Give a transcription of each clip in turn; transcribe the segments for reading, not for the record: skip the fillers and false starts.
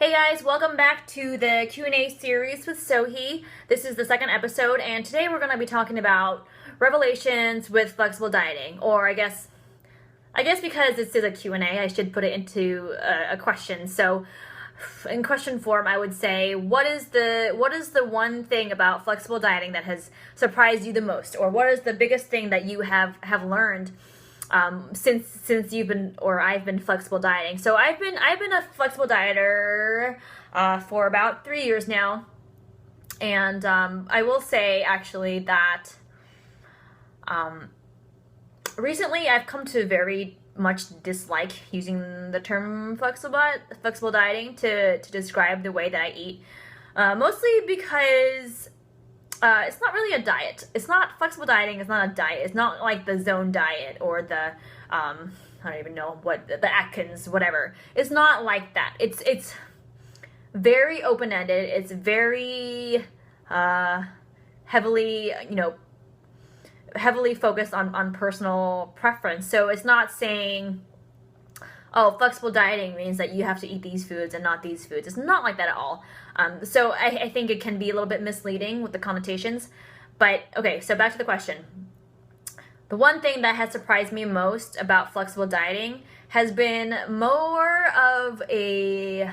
Hey guys, welcome back to the Q&A series with Sohi. This is the second episode, and today we're going to be talking about revelations with flexible dieting, or I guess because this is a Q&A, I should put it into a question. So in question form, I would say, what is the one thing about flexible dieting that has surprised you the most, or what is the biggest thing that you have learned since you've been, or I've been flexible dieting? So I've been a flexible dieter for about 3 years now, and I will say actually that recently I've come to very much dislike using the term flexible dieting to describe the way that I eat, mostly because it's not really a diet. It's not flexible dieting. It's not a diet. It's not like the Zone diet or the I don't even know what the Atkins, whatever. It's not like that. It's very open ended. It's very heavily focused on personal preference. So it's not saying, oh, flexible dieting means that you have to eat these foods and not these foods. It's not like that at all. So I think it can be a little bit misleading with the connotations. But okay, so back to the question. The one thing that has surprised me most about flexible dieting has been more of a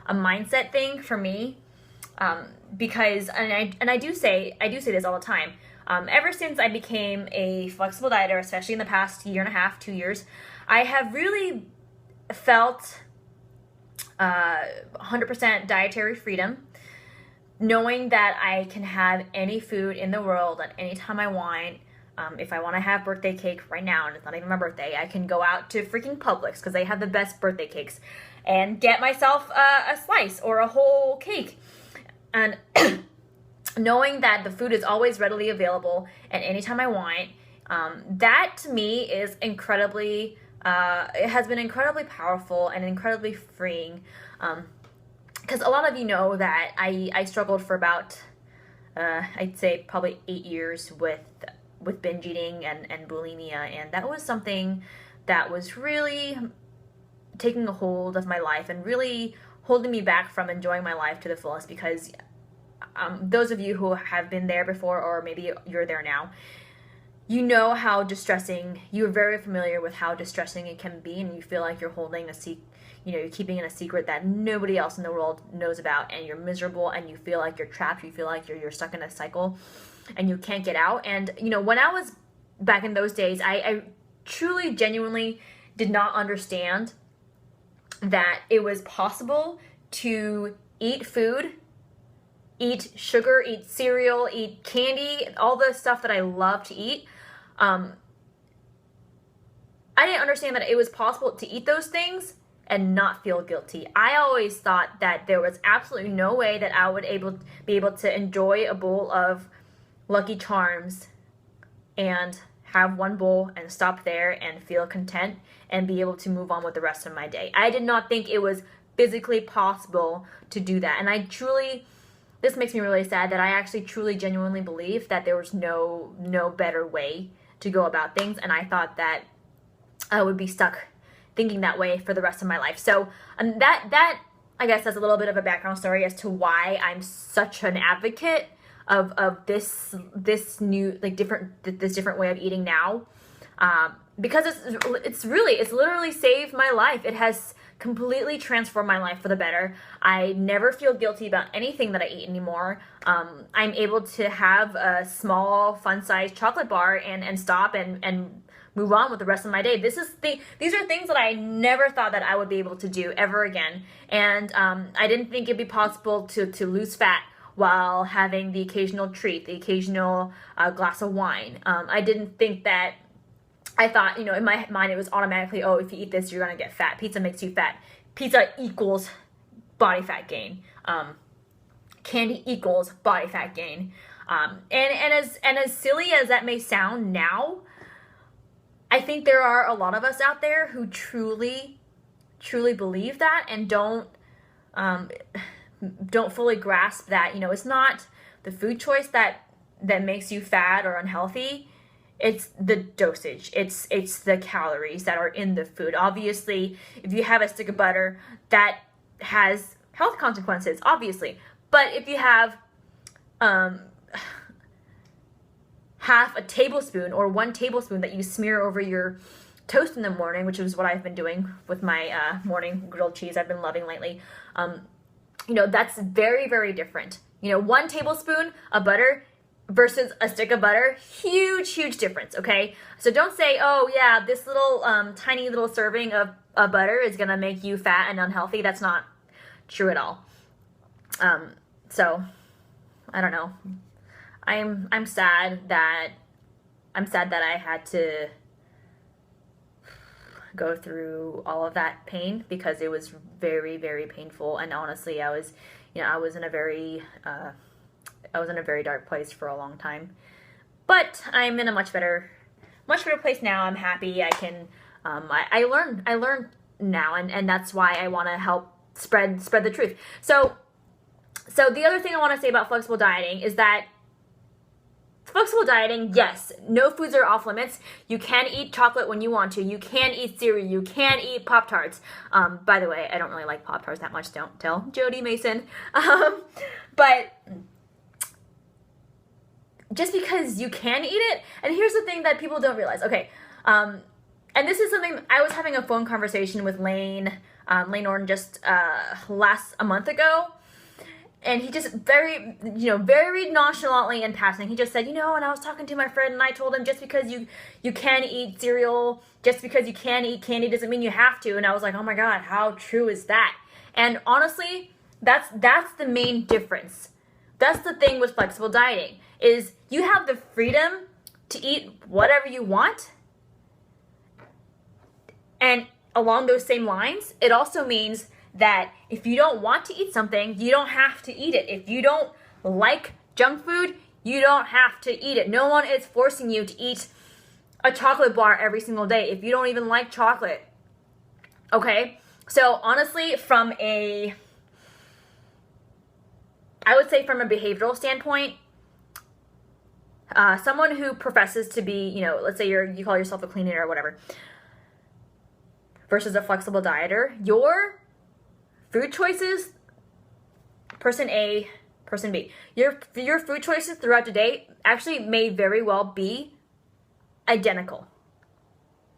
mindset thing for me, because I do say this all the time. Ever since I became a flexible dieter, especially in the past year and a half, 2 years, I have really felt 100% dietary freedom, knowing that I can have any food in the world at any time I want. If I want to have birthday cake right now, and it's not even my birthday, I can go out to freaking Publix because they have the best birthday cakes and get myself a slice or a whole cake. And knowing that the food is always readily available at any time I want, that to me is incredibly, it has been incredibly powerful and incredibly freeing. Because a lot of you know that I struggled for about, I'd say probably 8 years with binge eating and bulimia, and that was something that was really taking a hold of my life and really holding me back from enjoying my life to the fullest. Because those of you who have been there before, or maybe you're there now, you know how distressing, you're very familiar with how distressing it can be, and you feel like you're holding you're keeping in a secret that nobody else in the world knows about, and you're miserable, and you feel like you're trapped, you feel like you're stuck in a cycle, and you can't get out. And, when I was back in those days, I truly, genuinely did not understand that it was possible to eat food, eat sugar, eat cereal, eat candy, all the stuff that I love to eat. I didn't understand that it was possible to eat those things and not feel guilty. I always thought that there was absolutely no way that I would be able to enjoy a bowl of Lucky Charms and have one bowl and stop there and feel content and be able to move on with the rest of my day. I did not think it was physically possible to do that. And this makes me really sad that I actually truly genuinely believe that there was no better way to go about things, and I thought that I would be stuck thinking that way for the rest of my life. So that I guess that's a little bit of a background story as to why I'm such an advocate of this new, this different way of eating now, because it's literally saved my life. It has completely transformed my life for the better. I never feel guilty about anything that I eat anymore. I'm able to have a small, fun-sized chocolate bar and stop and move on with the rest of my day. These are things that I never thought that I would be able to do ever again. And I didn't think it'd be possible to lose fat while having the occasional treat, the occasional glass of wine. I didn't think that. I thought, in my mind, it was automatically, oh, if you eat this, you're going to get fat. Pizza makes you fat. Pizza equals body fat gain. Candy equals body fat gain. And as silly as that may sound now, I think there are a lot of us out there who truly, truly believe that and don't fully grasp that, it's not the food choice that makes you fat or unhealthy. It's the dosage. It's the calories that are in the food. Obviously, if you have a stick of butter that has health consequences, obviously. But if you have half a tablespoon or 1 tablespoon that you smear over your toast in the morning, which is what I've been doing with my morning grilled cheese I've been loving lately, that's very, very different. 1 tablespoon of butter versus a stick of butter, huge, huge difference, okay? So don't say, oh yeah, this little tiny little serving of butter is gonna make you fat and unhealthy. That's not true at all. So I don't know. I'm sad that I had to go through all of that pain, because it was very, very painful. And honestly, I was in a very dark place for a long time. But I'm in a much better place now. I'm happy. I can I learned now, and that's why I want to help spread the truth. So the other thing I want to say about flexible dieting is that flexible dieting, yes, no foods are off limits. You can eat chocolate when you want to. You can eat cereal. You can eat Pop-Tarts. By the way, I don't really like Pop-Tarts that much. Don't tell Jody Mason. But just because you can eat it, and here's the thing that people don't realize. Okay, and this is something, I was having a phone conversation with Lane Norton just a month ago. And he just very nonchalantly in passing, he just said, and I was talking to my friend and I told him, just because you can eat cereal, just because you can eat candy doesn't mean you have to. And I was like, oh my God, how true is that? And honestly, that's the main difference. That's the thing with flexible dieting, is you have the freedom to eat whatever you want. And along those same lines, it also means that if you don't want to eat something, you don't have to eat it. If you don't like junk food, you don't have to eat it. No one is forcing you to eat a chocolate bar every single day if you don't even like chocolate. Okay? So honestly, from a behavioral standpoint, someone who professes to be, let's say you call yourself a clean eater or whatever, versus a flexible dieter, your food choices, person A, person B, your food choices throughout the day actually may very well be identical.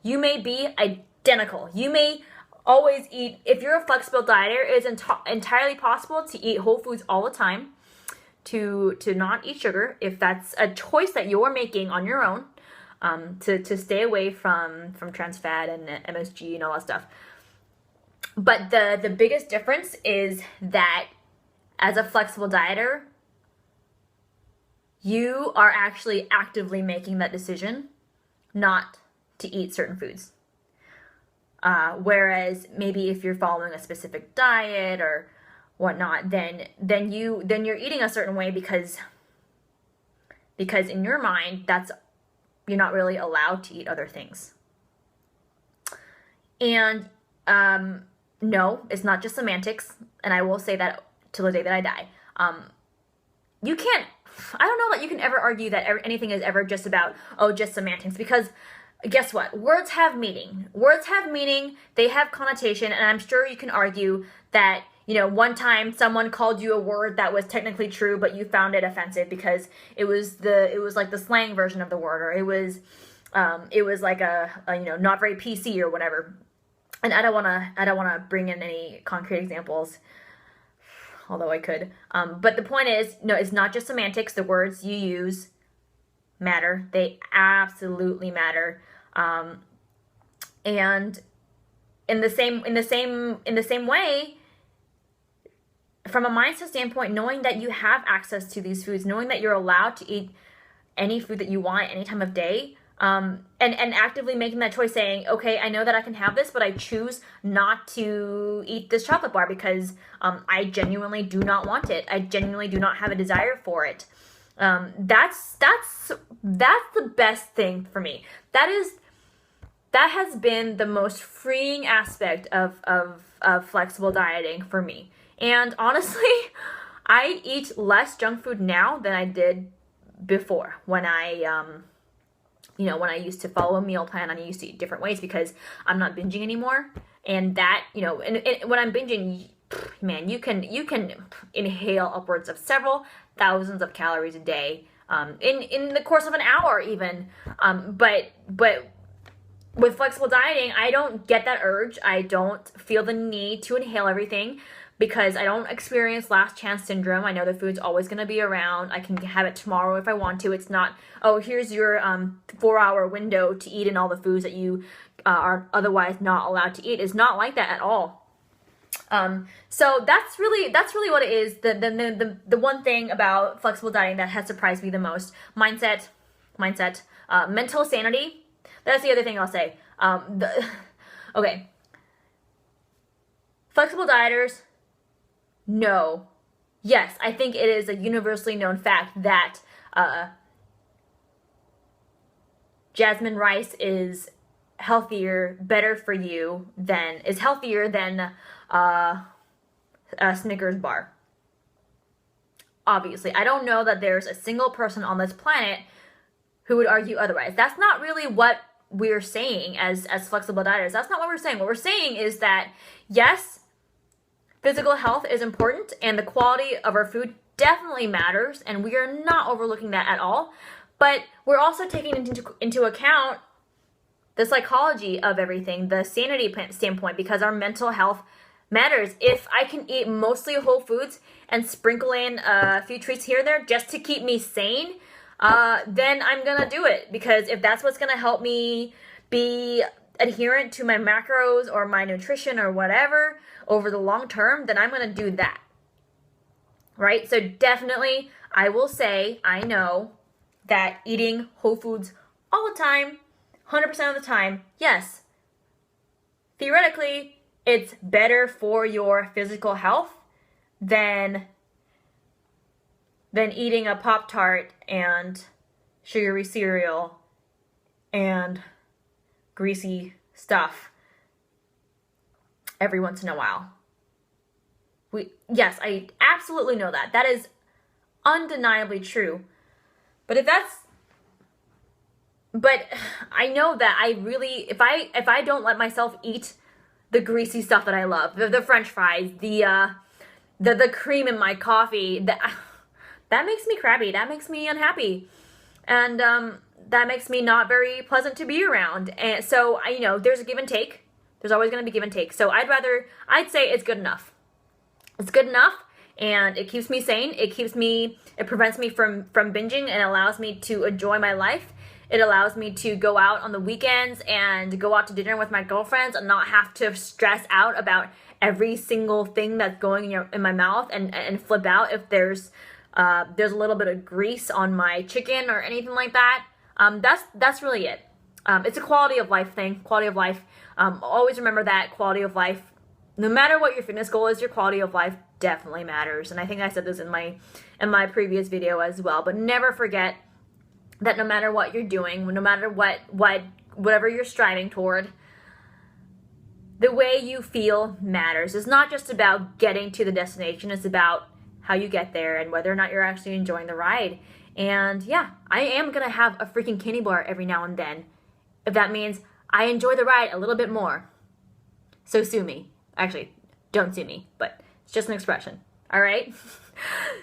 You may be identical. You may always eat, if you're a flexible dieter, it's entirely possible to eat whole foods all the time, to not eat sugar, if that's a choice that you're making on your own, to stay away from trans fat and MSG and all that stuff. But the biggest difference is that as a flexible dieter, you are actually actively making that decision not to eat certain foods. Whereas maybe if you're following a specific diet or whatnot, then you're eating a certain way because in your mind you're not really allowed to eat other things. And no, it's not just semantics, and I will say that till the day that I die. I don't know that you can ever argue that anything is ever just about, just semantics, because guess what? Words have meaning. Words have meaning, they have connotation, and I'm sure you can argue that, one time someone called you a word that was technically true, but you found it offensive because it was like the slang version of the word, or it was like a not very PC or whatever. And I don't want to bring in any concrete examples, although I could. But the point is, no, it's not just semantics. The words you use matter. They absolutely matter. And in the same way, from a mindset standpoint, knowing that you have access to these foods, knowing that you're allowed to eat any food that you want any time of day, and actively making that choice, saying, okay, I know that I can have this, but I choose not to eat this chocolate bar because I genuinely do not want it. I genuinely do not have a desire for it. That's the best thing for me. That has been the most freeing aspect of flexible dieting for me. And honestly, I eat less junk food now than I did before, when I when I used to follow a meal plan and I used to eat different ways because I'm not binging anymore. And that, and when I'm binging, man, you can inhale upwards of several thousands of calories a day, in the course of an hour even. But with flexible dieting, I don't get that urge. I don't feel the need to inhale everything because I don't experience last chance syndrome. I know the food's always going to be around. I can have it tomorrow if I want to. It's not, oh, here's your 4-hour window to eat in all the foods that you are otherwise not allowed to eat. It's not like that at all. So that's really what it is. The one thing about flexible dieting that has surprised me the most: mindset, mental sanity. That's the other thing I'll say. Okay. Flexible dieters, no. Yes, I think it is a universally known fact that jasmine rice is healthier, better for you is healthier than a Snickers bar. Obviously, I don't know that there's a single person on this planet who would argue otherwise. That's not really what we're saying as flexible dieters. That's not what we're saying. What we're saying is that, yes, physical health is important and the quality of our food definitely matters, and we are not overlooking that at all. But we're also taking into account the psychology of everything, the sanity standpoint, because our mental health matters. If I can eat mostly whole foods and sprinkle in a few treats here and there just to keep me sane, then I'm gonna do it, because if that's what's gonna help me be adherent to my macros or my nutrition or whatever over the long term, then I'm gonna do that, right? So definitely, I will say, I know that eating whole foods all the time, 100% of the time, yes, theoretically, it's better for your physical health than eating a Pop-Tart and sugary cereal and greasy stuff every once in a while. Yes, I absolutely know that. That is undeniably true. But I know that I really, if I don't let myself eat the greasy stuff that I love, the French fries, the cream in my coffee, that makes me crabby. That makes me unhappy. And that makes me not very pleasant to be around. And so, there's a give and take. There's always going to be give and take. So I'd say it's good enough. It's good enough, and it keeps me sane. It prevents me from binging and allows me to enjoy my life. It allows me to go out on the weekends and go out to dinner with my girlfriends and not have to stress out about every single thing that's going in my mouth and flip out if there's a little bit of grease on my chicken or anything like that. That's really it. It's a quality of life thing. Quality of life. Always remember that quality of life. No matter what your fitness goal is, your quality of life definitely matters. And I think I said this in my previous video as well. But never forget that no matter what you're doing, no matter whatever you're striving toward, the way you feel matters. It's not just about getting to the destination. It's about how you get there and whether or not you're actually enjoying the ride. And yeah, I am going to have a freaking candy bar every now and then, if that means I enjoy the ride a little bit more. So sue me. Actually, don't sue me, but it's just an expression. All right?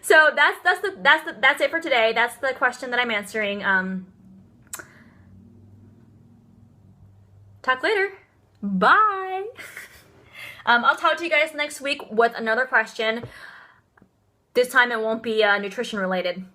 So that's it for today. That's the question that I'm answering. Talk later. Bye. I'll talk to you guys next week with another question. This time it won't be nutrition related.